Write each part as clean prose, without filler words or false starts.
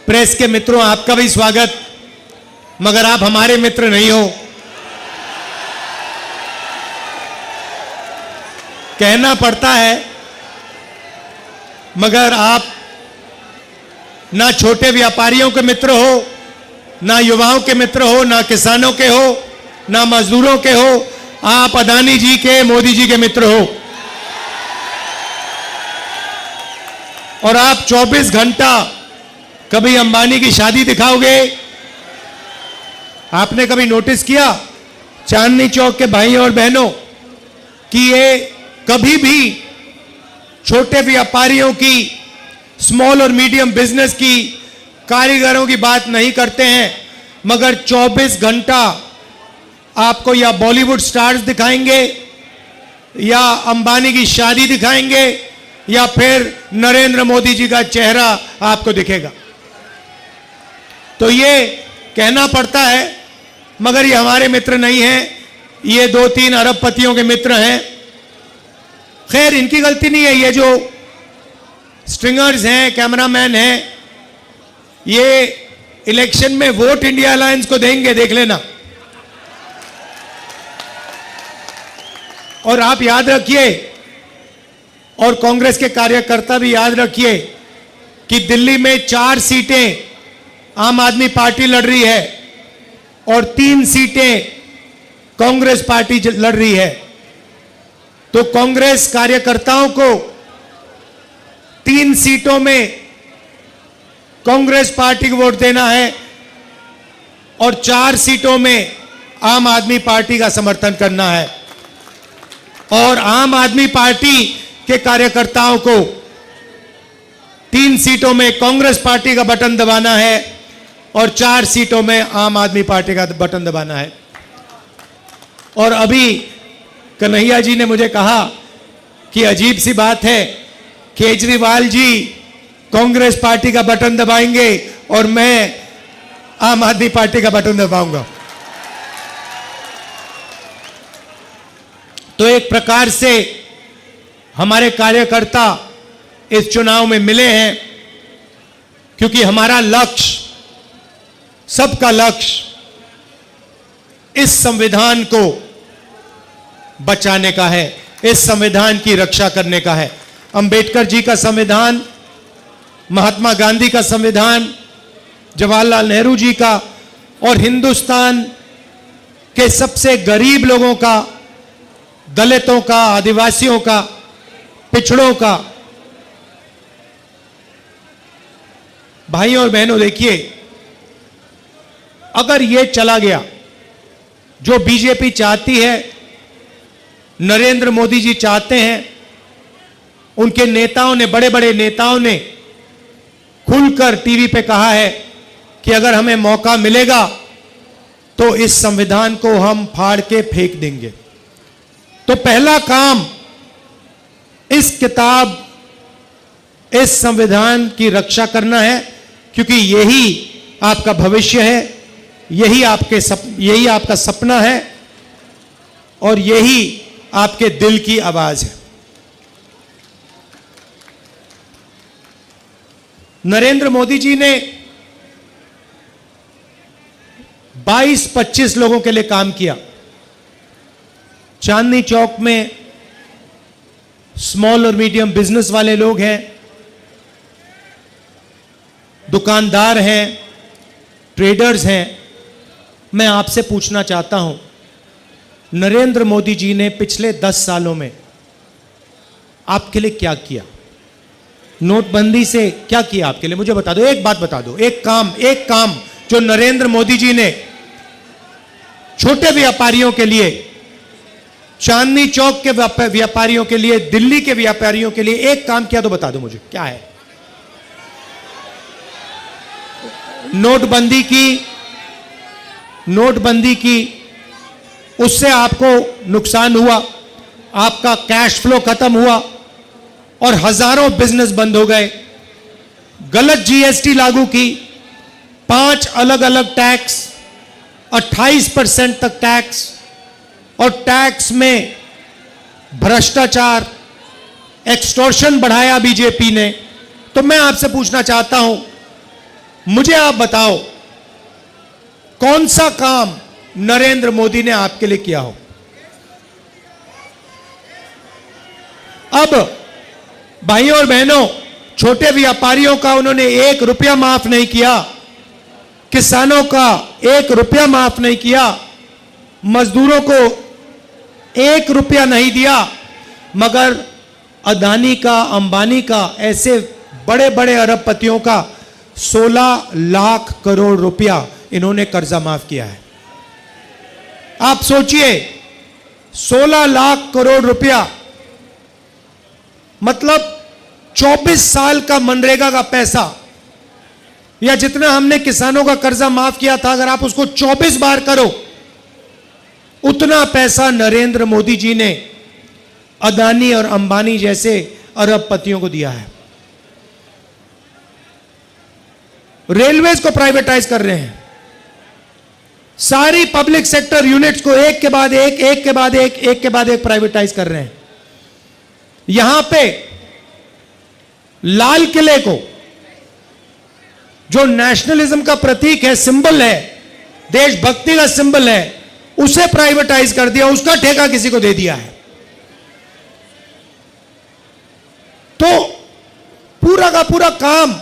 Press के मित्रों, आपका भी स्वागत। मगर आप हमारे मित्र नहीं हो। कहना पड़ता है, मगर आप ना छोटे व्यापारियों के मित्र हो, ना युवाओं के मित्र हो, ना किसानों के हो, ना मजदूरों के हो। आप अदानी जी के, मोदी जी के मित्र हो। और आप 24 घंटा कभी अंबानी की शादी दिखाओगे? आपने कभी नोटिस किया चांदनी चौक के भाइयों और बहनों कि ये कभी भी छोटे व्यापारियों की, स्मॉल और मीडियम बिजनेस की, कारीगरों की बात नहीं करते हैं, मगर 24 घंटा आपको या बॉलीवुड स्टार्स दिखाएंगे, या अंबानी की शादी दिखाएंगे, या फिर नरेंद्र मोदी जी का चेहरा आपको दिखेगा। तो ये कहना पड़ता है, मगर ये हमारे मित्र नहीं हैं। ये 2-3 अरबपतियों के मित्र हैं। खैर, इनकी गलती नहीं है। ये जो स्ट्रिंगर्स हैं, कैमरामैन हैं, ये इलेक्शन में वोट इंडिया अलायंस को देंगे, देख लेना। और आप याद रखिए, और कांग्रेस के कार्यकर्ता भी याद रखिए, कि दिल्ली में 4 सीटें आम आदमी पार्टी लड़ रही है और 3 सीटें कांग्रेस पार्टी लड़ रही है। तो कांग्रेस कार्यकर्ताओं को 3 सीटों में कांग्रेस पार्टी को वोट देना है और 4 सीटों में आम आदमी पार्टी का समर्थन करना है। और आम आदमी पार्टी के कार्यकर्ताओं को 3 सीटों में कांग्रेस पार्टी का बटन दबाना है और 4 सीटों में आम आदमी पार्टी का बटन दबाना है। और अभी कन्हैया जी ने मुझे कहा कि अजीब सी बात है, केजरीवाल जी कांग्रेस पार्टी का बटन दबाएंगे और मैं आम आदमी पार्टी का बटन दबाऊंगा। तो एक प्रकार से हमारे कार्यकर्ता इस चुनाव में मिले हैं, क्योंकि हमारा लक्ष्य, सबका लक्ष्य इस संविधान को बचाने का है, इस संविधान की रक्षा करने का है। अंबेडकर जी का संविधान, महात्मा गांधी का संविधान, जवाहरलाल नेहरू जी का, और हिंदुस्तान के सबसे गरीब लोगों का, दलितों का, आदिवासियों का, पिछड़ों का। भाइयों और बहनों, देखिए, अगर यह चला गया जो बीजेपी चाहती है, नरेंद्र मोदी जी चाहते हैं, उनके नेताओं ने, बड़े बड़े नेताओं ने खुलकर टीवी पे कहा है कि अगर हमें मौका मिलेगा तो इस संविधान को हम फाड़ के फेंक देंगे। तो पहला काम इस किताब, इस संविधान की रक्षा करना है, क्योंकि यही आपका भविष्य है, यही आपका सपना है और यही आपके दिल की आवाज है। नरेंद्र मोदी जी ने 22-25 लोगों के लिए काम किया। चांदनी चौक में स्मॉल और मीडियम बिजनेस वाले लोग हैं, दुकानदार हैं, ट्रेडर्स हैं। मैं आपसे पूछना चाहता हूं, नरेंद्र मोदी जी ने पिछले 10 सालों में आपके लिए क्या किया? नोटबंदी से क्या किया आपके लिए? मुझे बता दो, एक बात बता दो, एक काम जो नरेंद्र मोदी जी ने छोटे व्यापारियों के लिए, चांदनी चौक के व्यापारियों के लिए, दिल्ली के व्यापारियों के लिए एक काम किया तो बता दो मुझे, क्या है? नोटबंदी की उससे आपको नुकसान हुआ, आपका कैश फ्लो खत्म हुआ और हजारों बिजनेस बंद हो गए। गलत जीएसटी लागू की, 5 अलग अलग टैक्स, 28% तक टैक्स, और टैक्स में भ्रष्टाचार, एक्सटॉर्शन बढ़ाया बीजेपी ने। तो मैं आपसे पूछना चाहता हूं मुझे आप बताओ कौन सा काम नरेंद्र मोदी ने आपके लिए किया हो। अब भाइयों और बहनों, छोटे व्यापारियों का उन्होंने 1 रुपया माफ नहीं किया, किसानों का 1 रुपया माफ नहीं किया, मजदूरों को 1 रुपया नहीं दिया, मगर अदानी का, अंबानी का, ऐसे बड़े बड़े अरबपतियों का 16 लाख करोड़ रुपया इन्होंने कर्जा माफ किया है। आप सोचिए, 16 लाख करोड़ रुपया मतलब 24 साल का मनरेगा का पैसा, या जितना हमने किसानों का कर्जा माफ किया था, अगर आप उसको 24 बार करो, उतना पैसा नरेंद्र मोदी जी ने अदानी और अंबानी जैसे अरबपतियों को दिया है। रेलवेज को प्राइवेटाइज कर रहे हैं, सारी पब्लिक सेक्टर यूनिट्स को एक के बाद एक, एक के बाद एक, एक के बाद एक प्राइवेटाइज कर रहे हैं। यहां पे लाल किले को, जो नेशनलिज्म का प्रतीक है, सिंबल है, देशभक्ति का सिंबल है, उसे प्राइवेटाइज कर दिया, उसका ठेका किसी को दे दिया है। तो पूरा का पूरा काम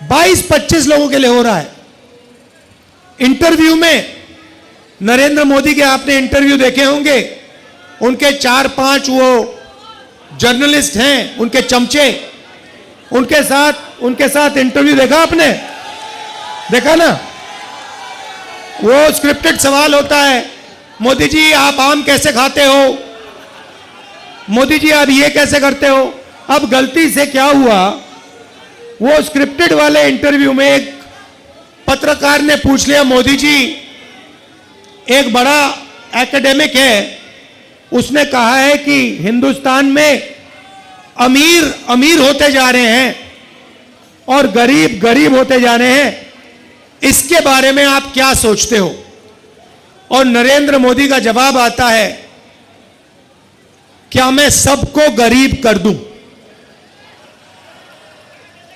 22-25 लोगों के लिए हो रहा है। इंटरव्यू में नरेंद्र मोदी के आपने इंटरव्यू देखे होंगे, उनके 4-5 वो जर्नलिस्ट हैं, उनके चमचे, उनके साथ इंटरव्यू देखा आपने? देखा ना? वो स्क्रिप्टेड सवाल होता है, मोदी जी आप आम कैसे खाते हो, मोदी जी आप ये कैसे करते हो। अब गलती से क्या हुआ, वो स्क्रिप्टेड वाले इंटरव्यू में एक पत्रकार ने पूछ लिया, मोदी जी एक बड़ा एकेडमिक है, उसने कहा है कि हिंदुस्तान में अमीर अमीर होते जा रहे हैं और गरीब गरीब होते जा रहे हैं, इसके बारे में आप क्या सोचते हो। और नरेंद्र मोदी का जवाब आता है, क्या मैं सबको गरीब कर दूं।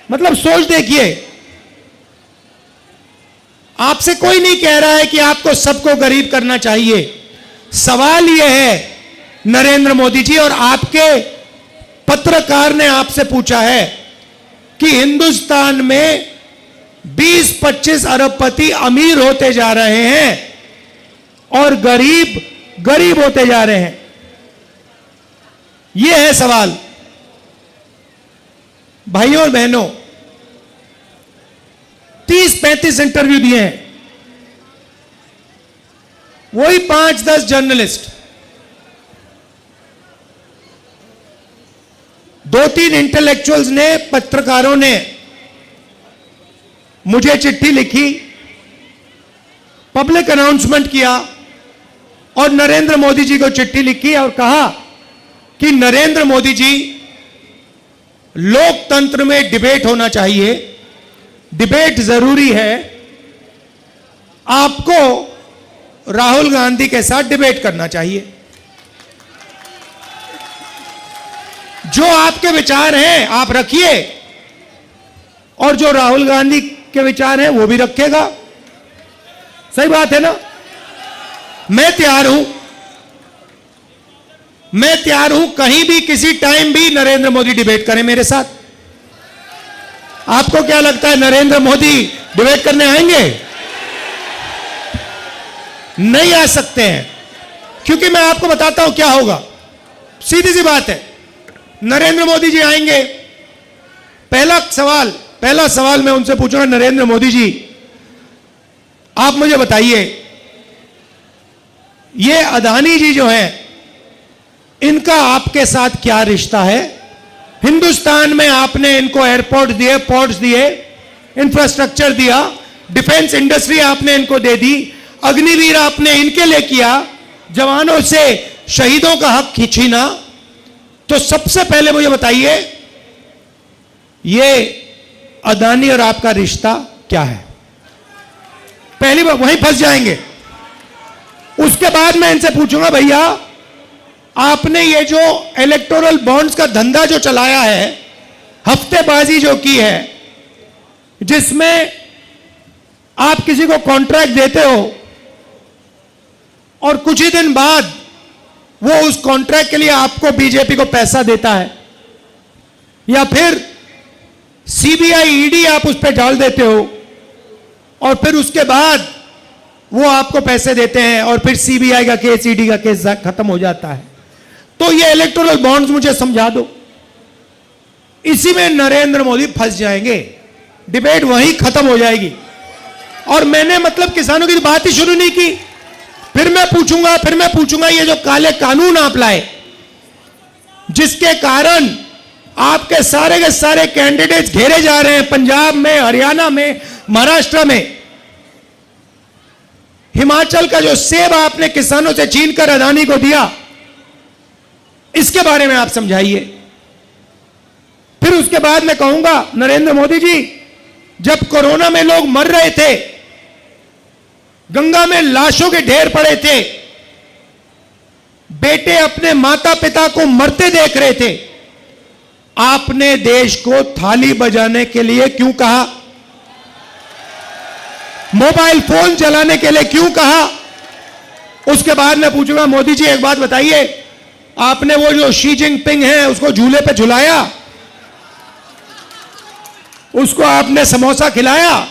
मतलब सोच देखिए, आपसे कोई नहीं कह रहा है कि आपको सबको गरीब करना चाहिए। सवाल यह है नरेंद्र मोदी जी, और आपके पत्रकार ने आपसे पूछा है कि हिंदुस्तान में 20-25 अरबपति अमीर होते जा रहे हैं और गरीब गरीब होते जा रहे हैं। यह है सवाल। भाइयों और बहनों, 30-35 इंटरव्यू दिए हैं, वही 5-10 जर्नलिस्ट, 2-3 इंटेलेक्चुअल्स ने, पत्रकारों ने मुझे चिट्ठी लिखी, पब्लिक अनाउंसमेंट किया और नरेंद्र मोदी जी को चिट्ठी लिखी और कहा कि नरेंद्र मोदी जी, लोकतंत्र में डिबेट होना चाहिए, डिबेट जरूरी है, आपको राहुल गांधी के साथ डिबेट करना चाहिए। जो आपके विचार हैं आप रखिए और जो राहुल गांधी के विचार हैं वो भी रखेगा। सही बात है ना? मैं तैयार हूं कहीं भी किसी टाइम भी नरेंद्र मोदी डिबेट करें मेरे साथ। आपको क्या लगता है नरेंद्र मोदी डिबेट करने आएंगे? नहीं आ सकते हैं, क्योंकि मैं आपको बताता हूं क्या होगा। सीधी सी बात है, नरेंद्र मोदी जी आएंगे, पहला सवाल मैं उनसे पूछूंगा, नरेंद्र मोदी जी आप मुझे बताइए, ये अदानी जी जो हैं, इनका आपके साथ क्या रिश्ता है? हिंदुस्तान में आपने इनको एयरपोर्ट दिए, पोर्ट्स दिए, इंफ्रास्ट्रक्चर दिया, डिफेंस इंडस्ट्री आपने इनको दे दी, अग्निवीर आपने इनके लिए किया, जवानों से शहीदों का हक खींचना। तो सबसे पहले मुझे बताइए, ये अदानी और आपका रिश्ता क्या है? पहली बार वहीं फंस जाएंगे। उसके बाद मैं इनसे पूछूंगा, भैया आपने ये जो इलेक्टोरल बॉन्ड्स का धंधा जो चलाया है, हफ्तेबाजी जो की है, जिसमें आप किसी को कॉन्ट्रैक्ट देते हो और कुछ ही दिन बाद वो उस कॉन्ट्रैक्ट के लिए आपको बीजेपी को पैसा देता है, या फिर सीबीआई ईडी आप उस पर डाल देते हो और फिर उसके बाद वो आपको पैसे देते हैं और फिर सीबीआई का केस, ईडी का केस खत्म हो जाता है। तो ये इलेक्टोरल बॉन्ड्स मुझे समझा दो। इसी में नरेंद्र मोदी फंस जाएंगे, डिबेट वहीं खत्म हो जाएगी। और मैंने मतलब किसानों की बात ही शुरू नहीं की। फिर मैं पूछूंगा ये जो काले कानून आप लाए, जिसके कारण आपके सारे के सारे कैंडिडेट्स घेरे जा रहे हैं, पंजाब में, हरियाणा में, महाराष्ट्र में। हिमाचल का जो सेब आपने किसानों से छीनकर अदानी को दिया, इसके बारे में आप समझाइए। फिर उसके बाद मैं कहूंगा, नरेंद्र मोदी जी, जब कोरोना में लोग मर रहे थे, गंगा में लाशों के ढेर पड़े थे, बेटे अपने माता पिता को मरते देख रहे थे, आपने देश को थाली बजाने के लिए क्यों कहा? मोबाइल फोन चलाने के लिए क्यों कहा? उसके बाद मैं पूछूंगा, मोदी जी एक बात बताइए, आपने वो जो शी जिनपिंग है उसको झूले पे झुलाया, उसको आपने समोसा खिलाया,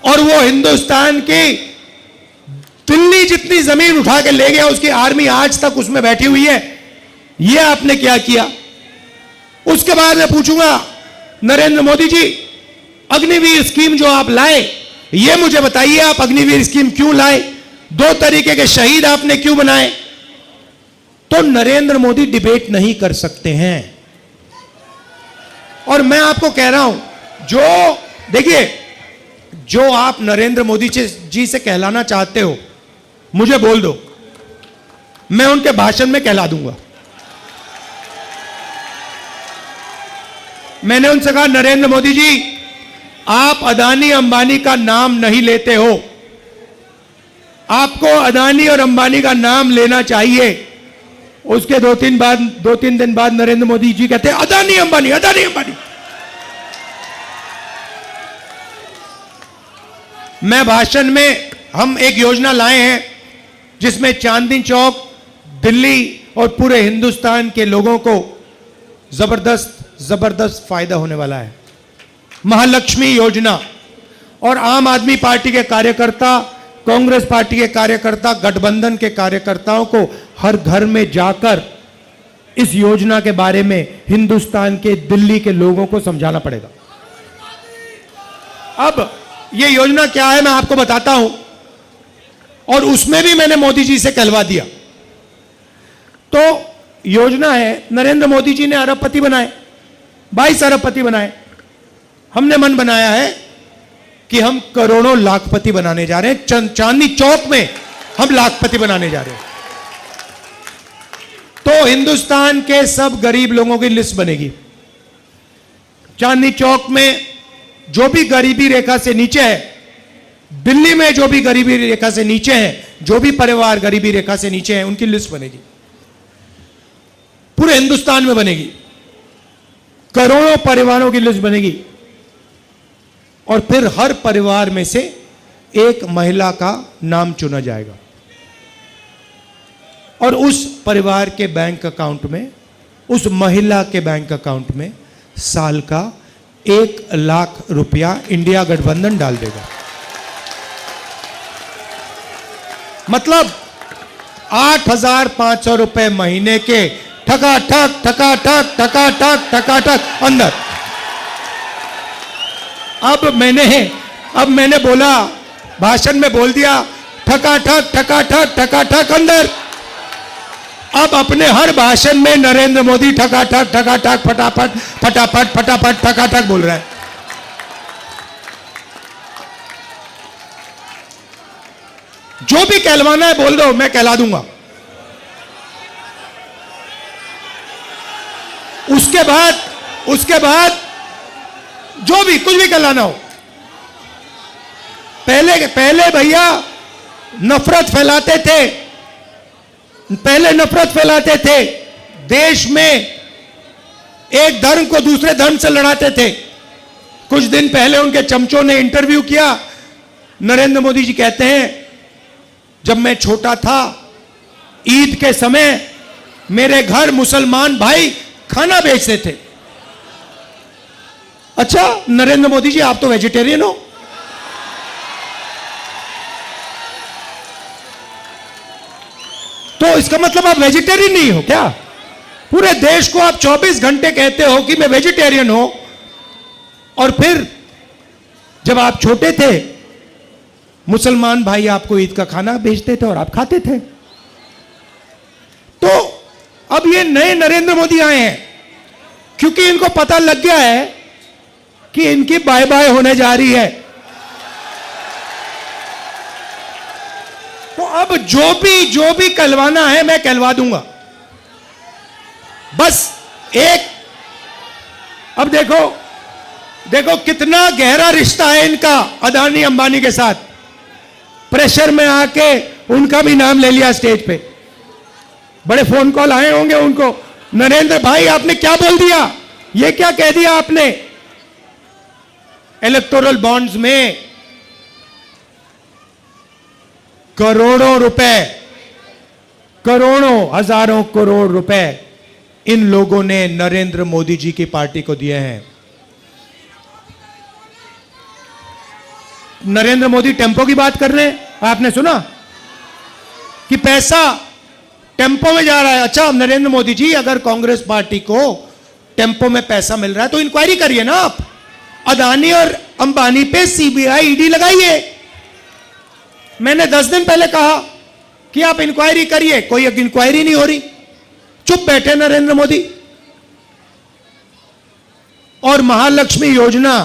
और वो हिंदुस्तान की दिल्ली जितनी जमीन उठा के ले गया, उसकी आर्मी आज तक उसमें बैठी हुई है, ये आपने क्या किया? उसके बाद मैं पूछूंगा, नरेंद्र मोदी जी, अग्निवीर स्कीम जो आप लाए, ये मुझे बताइए, आप अग्निवीर स्कीम क्यों लाए? 2 तरीके के शहीद आपने क्यों बनाए? तो नरेंद्र मोदी डिबेट नहीं कर सकते हैं। और मैं आपको कह रहा हूं, जो देखिए, जो आप नरेंद्र मोदी जी से कहलाना चाहते हो, मुझे बोल दो, मैं उनके भाषण में कहला दूंगा। मैंने उनसे कहा, नरेंद्र मोदी जी, आप अदानी अंबानी का नाम नहीं लेते हो, आपको अदानी और अंबानी का नाम लेना चाहिए। उसके 2-3 दिन बाद नरेंद्र मोदी जी कहते हैं, अदानी अंबानी, अदानी अंबानी। मैं भाषण में, हम एक योजना लाए हैं जिसमें चांदनी चौक, दिल्ली और पूरे हिंदुस्तान के लोगों को जबरदस्त फायदा होने वाला है। महालक्ष्मी योजना। और आम आदमी पार्टी के कार्यकर्ता, कांग्रेस पार्टी के कार्यकर्ता, गठबंधन के कार्यकर्ताओं को हर घर में जाकर इस योजना के बारे में हिंदुस्तान के, दिल्ली के लोगों को समझाना पड़ेगा। अब ये योजना क्या है मैं आपको बताता हूं, और उसमें भी मैंने मोदी जी से कहलवा दिया। तो योजना है, नरेंद्र मोदी जी ने अरबपति बनाए, 22 अरबपति बनाए। हमने मन बनाया है कि हम करोड़ों लाखपति बनाने जा रहे हैं। चांदनी चौक में हम लाखपति बनाने जा रहे हैं। तो हिंदुस्तान के सब गरीब लोगों की लिस्ट बनेगी। चांदनी चौक में जो भी गरीबी रेखा से नीचे है, दिल्ली में जो भी गरीबी रेखा से नीचे है, जो भी परिवार गरीबी रेखा से नीचे है, उनकी लिस्ट बनेगी। पूरे हिंदुस्तान में बनेगी, करोड़ों परिवारों की लिस्ट बनेगी। और फिर हर परिवार में से एक महिला का नाम चुना जाएगा, और उस परिवार के बैंक अकाउंट में, उस महिला के बैंक अकाउंट में साल का 1 लाख रुपया इंडिया गठबंधन डाल देगा। मतलब 8,500 रुपए महीने के ठकाठक ठकाठक ठकाठक ठकाठक अंदर। अब मैंने बोला, भाषण में बोल दिया, ठकाठक ठकाठक ठकाठक अंदर। अब अपने हर भाषण में नरेंद्र मोदी ठकाठक ठकाठक फटाफट फटाफट फटाफट ठकाठक बोल रहा है। जो भी कहलवाना है बोल दो, मैं कहला दूंगा। उसके बाद जो भी कुछ भी कहलाना हो, पहले भैया नफरत फैलाते थे, देश में एक धर्म को दूसरे धर्म से लड़ाते थे। कुछ दिन पहले उनके चमचों ने इंटरव्यू किया। नरेंद्र मोदी जी कहते हैं, जब मैं छोटा था ईद के समय मेरे घर मुसलमान भाई खाना बेचते थे। अच्छा नरेंद्र मोदी जी, आप तो वेजिटेरियन हो। तो इसका मतलब आप वेजिटेरियन नहीं हो क्या? पूरे देश को आप 24 घंटे कहते हो कि मैं वेजिटेरियन हूं, और फिर जब आप छोटे थे मुसलमान भाई आपको ईद का खाना भेजते थे और आप खाते थे। तो अब ये नए नरेंद्र मोदी आए हैं क्योंकि इनको पता लग गया है कि इनकी बाय बाय होने जा रही है। तो अब जो भी कहलवाना है मैं कहलवा दूंगा। बस एक, अब देखो कितना गहरा रिश्ता है इनका अदानी अंबानी के साथ। प्रेशर में आके उनका भी नाम ले लिया स्टेज पे, बड़े फोन कॉल आए होंगे उनको, नरेंद्र भाई आपने क्या बोल दिया, ये क्या कह दिया आपने। इलेक्टोरल बॉन्ड्स में करोड़ों रुपए, करोड़ों हजारों करोड़ रुपए इन लोगों ने नरेंद्र मोदी जी की पार्टी को दिए हैं। नरेंद्र मोदी टेम्पो की बात कर रहे हैं, आपने सुना कि पैसा टेम्पो में जा रहा है। अच्छा नरेंद्र मोदी जी, अगर कांग्रेस पार्टी को टेम्पो में पैसा मिल रहा है तो इंक्वायरी करिए ना आप। अदानी और अंबानी पे सीबीआई ईडी लगाइए। मैंने 10 दिन पहले कहा कि आप इंक्वायरी करिए, कोई इंक्वायरी नहीं हो रही, चुप बैठे नरेंद्र मोदी। और महालक्ष्मी योजना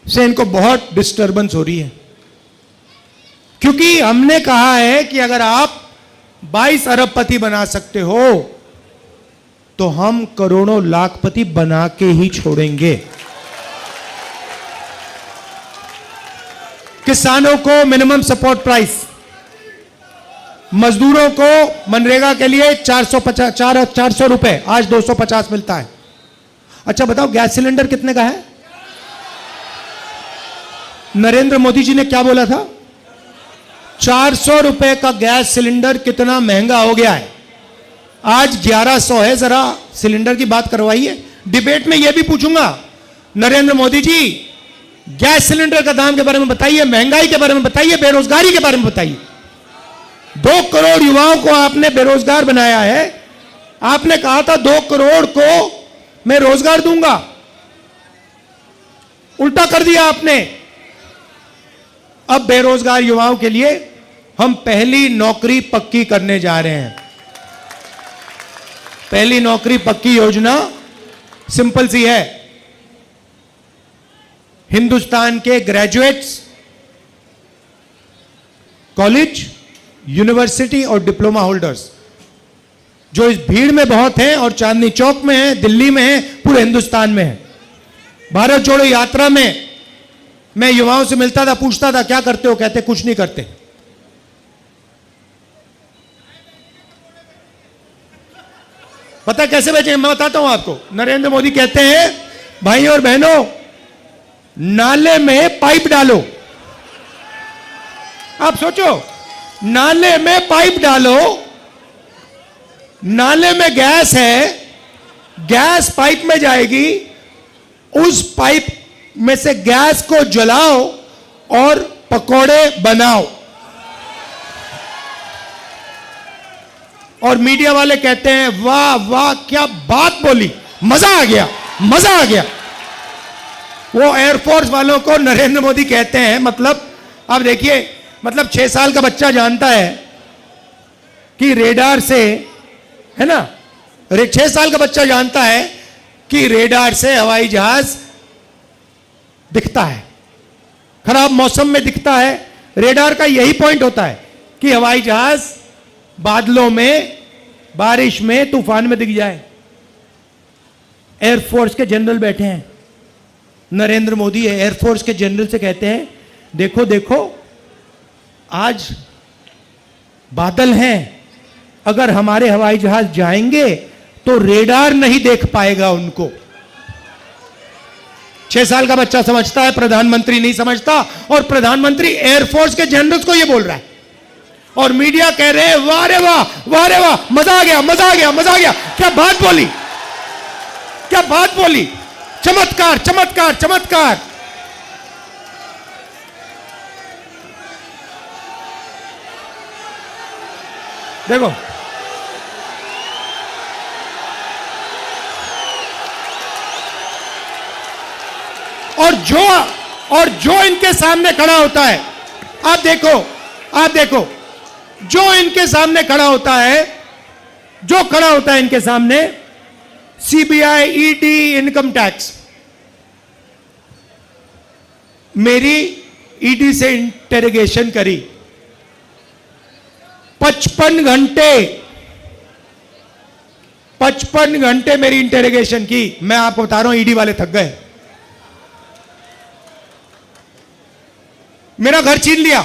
से इनको बहुत डिस्टर्बेंस हो रही है, क्योंकि हमने कहा है कि अगर आप 22 अरबपति बना सकते हो तो हम करोड़ों लाखपति बना के ही छोड़ेंगे। किसानों को मिनिमम सपोर्ट प्राइस, मजदूरों को मनरेगा के लिए 400 रुपए, आज 250 मिलता है। अच्छा बताओ गैस सिलेंडर कितने का है? नरेंद्र मोदी जी ने क्या बोला था? 400 रुपए का गैस सिलेंडर कितना महंगा हो गया है, आज 1100 है। जरा सिलेंडर की बात करवाइए। डिबेट में यह भी पूछूंगा, नरेंद्र मोदी जी गैस सिलेंडर का दाम के बारे में बताइए, महंगाई के बारे में बताइए, बेरोजगारी के बारे में बताइए। 2 करोड़ युवाओं को आपने बेरोजगार बनाया है। आपने कहा था 2 करोड़ को मैं रोजगार दूंगा, उल्टा कर दिया आपने। अब बेरोजगार युवाओं के लिए हम पहली नौकरी पक्की करने जा रहे हैं। पहली नौकरी पक्की योजना सिंपल सी है। हिंदुस्तान के ग्रेजुएट्स, कॉलेज, यूनिवर्सिटी और डिप्लोमा होल्डर्स जो इस भीड़ में बहुत हैं और चांदनी चौक में हैं, दिल्ली में हैं, पूरे हिंदुस्तान में हैं। भारत जोड़ो यात्रा में मैं युवाओं से मिलता था, पूछता था क्या करते हो, कहते कुछ नहीं करते। पता कैसे बेचे, मैं बताता हूं आपको। नरेंद्र मोदी कहते हैं भाई और बहनों नाले में पाइप डालो। आप सोचो, नाले में पाइप डालो, नाले में गैस है, गैस पाइप में जाएगी, उस पाइप में से गैस को जलाओ और पकोड़े बनाओ। और मीडिया वाले कहते हैं वाह वाह क्या बात बोली, मजा आ गया, मजा आ गया। वो एयरफोर्स वालों को नरेंद्र मोदी कहते हैं, मतलब आप देखिए, मतलब 6 साल का बच्चा जानता है कि रेडार से, है ना, 6 साल का बच्चा जानता है कि रेडार से हवाई जहाज दिखता है, खराब मौसम में दिखता है। रेडार का यही पॉइंट होता है कि हवाई जहाज बादलों में, बारिश में, तूफान में दिख जाए। एयरफोर्स के जनरल बैठे हैं, नरेंद्र मोदी एयरफोर्स के जनरल से कहते हैं देखो देखो आज बादल हैं, अगर हमारे हवाई जहाज जाएंगे तो रेडार नहीं देख पाएगा उनको। 6 साल का बच्चा समझता है, प्रधानमंत्री नहीं समझता। और प्रधानमंत्री एयरफोर्स के जनरल्स को यह बोल रहा है और मीडिया कह रहे हैं वाह रे वाह, वाह रे वाह, मजा आ गया, मजा आ गया, मजा आ गया। क्या बात बोली, क्या बात बोली, चमत्कार चमत्कार चमत्कार। देखो और जो इनके सामने खड़ा होता है, आप देखो जो इनके सामने खड़ा होता है, जो खड़ा होता है इनके सामने, सीबीआई, ईडी, इनकम टैक्स। मेरी ईडी से इंटेरोगेशन करी 55 घंटे मेरी इंटेरोगेशन की। मैं आपको बता रहा हूं, ईडी वाले थक गए। मेरा घर छीन लिया।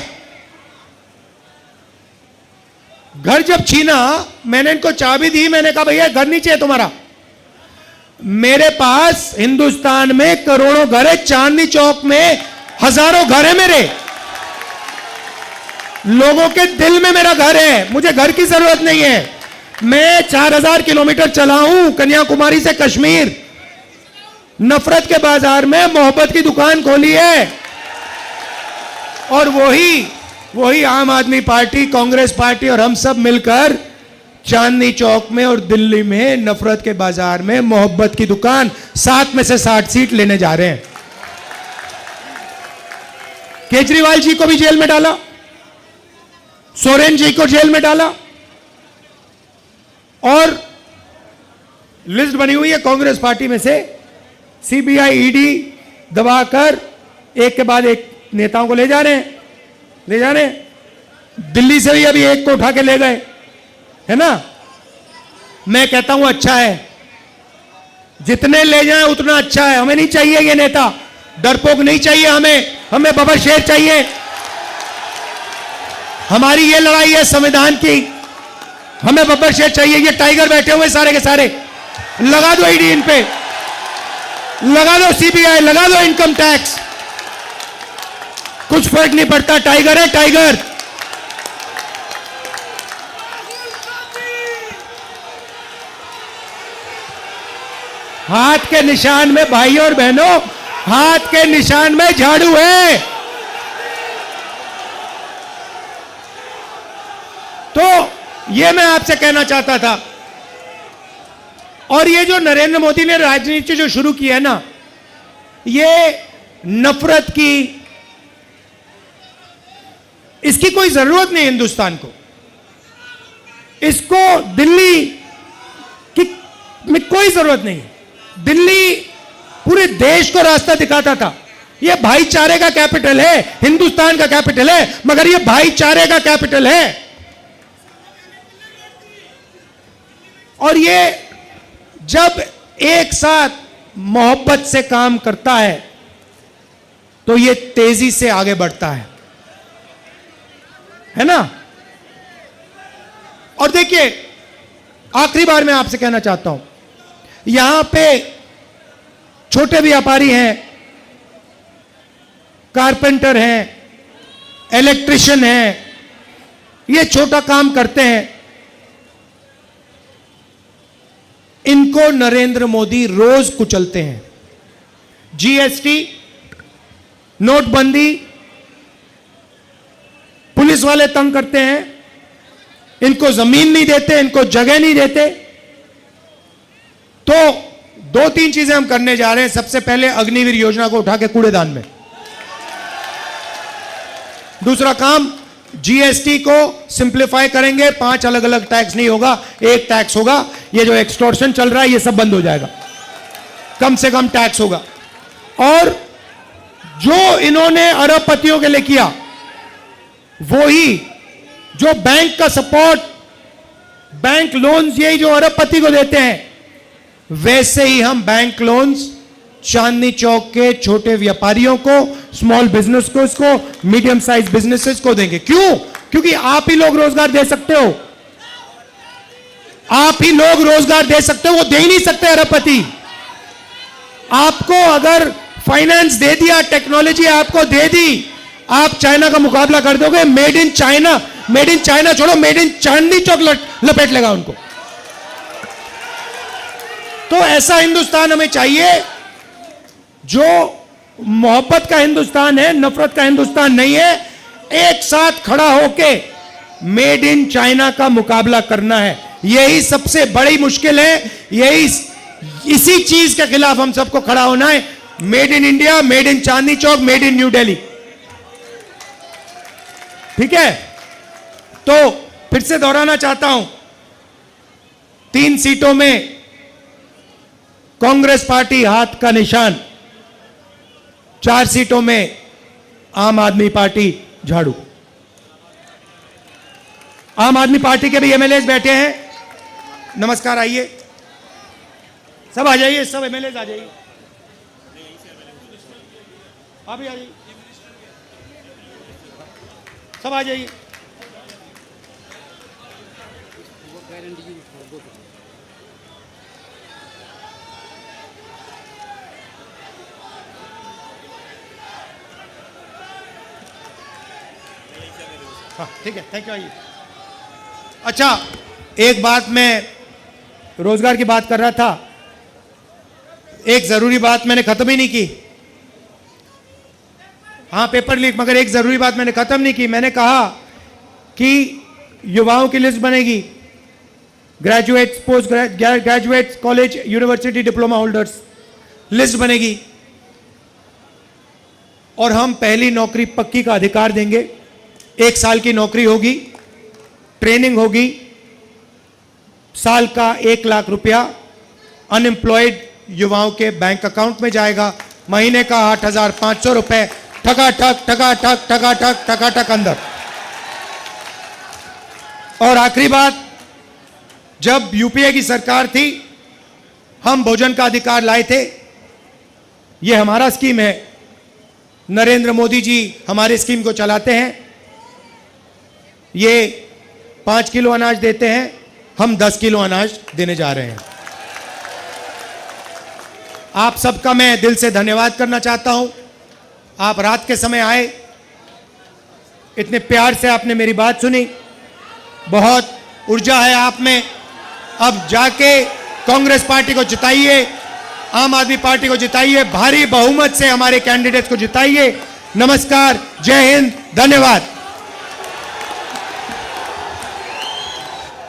घर जब छीना, मैंने इनको चाबी दी, मैंने कहा भैया घर नहीं चाहिए तुम्हारा। मेरे पास हिंदुस्तान में करोड़ों घर है, चांदनी चौक में हजारों घर है मेरे। लोगों के दिल में मेरा घर है, मुझे घर की जरूरत नहीं है। मैं 4000 किलोमीटर चला हूं कन्याकुमारी से कश्मीर, नफरत के बाजार में मोहब्बत की दुकान खोली है। और वही आम आदमी पार्टी, कांग्रेस पार्टी और हम सब मिलकर चांदनी चौक में और दिल्ली में नफरत के बाजार में मोहब्बत की दुकान 7 में से 60 सीट लेने जा रहे हैं। केजरीवाल जी को भी जेल में डाला, सोरेन जी को जेल में डाला, और लिस्ट बनी हुई है कांग्रेस पार्टी में से सीबीआई, ईडी दबाकर एक के बाद एक नेताओं को ले जा रहे हैं। दिल्ली से भी अभी एक को उठा के ले गए, है ना। मैं कहता हूं अच्छा है, जितने ले जाएं उतना अच्छा है। हमें नहीं चाहिए ये नेता, डरपोक नहीं चाहिए हमें बबर शेर चाहिए। हमारी ये लड़ाई है संविधान की, हमें बब्बर शेर चाहिए। ये टाइगर बैठे हुए सारे के सारे, लगा दो ईडी इन पे, लगा दो सीबीआई, लगा दो इनकम टैक्स, कुछ फर्क नहीं पड़ता। टाइगर है टाइगर। हाथ के निशान में भाइयों और बहनों, हाथ के निशान में झाड़ू है। तो ये मैं आपसे कहना चाहता था। और ये जो नरेंद्र मोदी ने राजनीति जो शुरू की है ना, ये नफरत की, इसकी कोई जरूरत नहीं हिंदुस्तान को। इसको दिल्ली की में कोई जरूरत नहीं। दिल्ली पूरे देश को रास्ता दिखाता था। यह भाईचारे का कैपिटल है, हिंदुस्तान का कैपिटल है, मगर यह भाईचारे का कैपिटल है। और ये जब एक साथ मोहब्बत से काम करता है तो ये तेजी से आगे बढ़ता है ना। और देखिए, आखिरी बार मैं आपसे कहना चाहता हूं, यहां पे छोटे व्यापारी हैं, कारपेंटर हैं, इलेक्ट्रिशियन हैं, ये छोटा काम करते हैं। इनको नरेंद्र मोदी रोज कुचलते हैं। जीएसटी, नोटबंदी, पुलिस वाले तंग करते हैं, इनको जमीन नहीं देते, इनको जगह नहीं देते। तो 2-3 चीजें हम करने जा रहे हैं। सबसे पहले अग्निवीर योजना को उठा के कूड़ेदान में। दूसरा काम, जीएसटी को सिंप्लीफाई करेंगे। 5 अलग अलग टैक्स नहीं होगा, एक टैक्स होगा। ये जो एक्सटॉर्शन चल रहा है ये सब बंद हो जाएगा, कम से कम टैक्स होगा। और जो इन्होंने अरबपतियों के लिए किया, वही जो बैंक का सपोर्ट, बैंक लोन्स, यही जो अरबपति को देते हैं, वैसे ही हम बैंक लोन्स चांदनी चौक के छोटे व्यापारियों को, स्मॉल बिजनेस को, इसको मीडियम साइज बिजनेसेस को देंगे। क्यों? क्योंकि आप ही लोग रोजगार दे सकते हो, आप ही लोग रोजगार दे सकते हो, वो दे ही नहीं सकते अरबपति। आपको अगर फाइनेंस दे दिया, टेक्नोलॉजी आपको दे दी, आप चाइना का मुकाबला कर दोगे। मेड इन चाइना छोड़ो, मेड इन चांदनी चौक लपेट लेगा उनको। तो ऐसा हिंदुस्तान हमें चाहिए जो मोहब्बत का हिंदुस्तान है, नफरत का हिंदुस्तान नहीं है। एक साथ खड़ा होके मेड इन चाइना का मुकाबला करना है, यही सबसे बड़ी मुश्किल है। इसी चीज के खिलाफ हम सबको खड़ा होना है। Made in India, made in Chandni Chowk, made in new Delhi. ठीक है, तो फिर से दोहराना चाहता हूं, 3 सीटों में कांग्रेस पार्टी हाथ का निशान, 4 सीटों में आम आदमी पार्टी झाड़ू। आम आदमी पार्टी के भी एमएलए बैठे हैं। नमस्कार, आइए सब, आ जाइए, सब एमएलए आ जाइए, आप भी आ जाइए, सब आ जाइए। हाँ ठीक है, थैंक यू, आइए। अच्छा, एक बात, मैं रोजगार की बात कर रहा था, एक जरूरी बात मैंने खत्म ही नहीं की। हाँ, पेपर लीक, मगर एक जरूरी बात मैंने खत्म नहीं की। मैंने कहा कि युवाओं की लिस्ट बनेगी, graduates, post graduates, college, university diploma holders, list बनेगी और हम पहली नौकरी पक्की का अधिकार देंगे। 1 साल की नौकरी होगी, ट्रेनिंग होगी, साल का 1 लाख रुपया अनएम्प्लॉयड युवाओं के बैंक अकाउंट में जाएगा, महीने का 8,500 रुपए ठकाठक ठकाठक ठकाठक ठकाठक अंदर। और आखिरी बात, जब यूपीए की सरकार थी, हम भोजन का अधिकार लाए थे। यह हमारा स्कीम है, नरेंद्र मोदी जी हमारे स्कीम को चलाते हैं। ये 5 किलो अनाज देते हैं, हम 10 किलो अनाज देने जा रहे हैं। आप सबका मैं दिल से धन्यवाद करना चाहता हूं। आप रात के समय आए, इतने प्यार से आपने मेरी बात सुनी, बहुत ऊर्जा है आप में। अब जाके कांग्रेस पार्टी को जिताइए, आम आदमी पार्टी को जिताइए, भारी बहुमत से हमारे कैंडिडेट्स को जिताइए। नमस्कार, जय हिंद, धन्यवाद।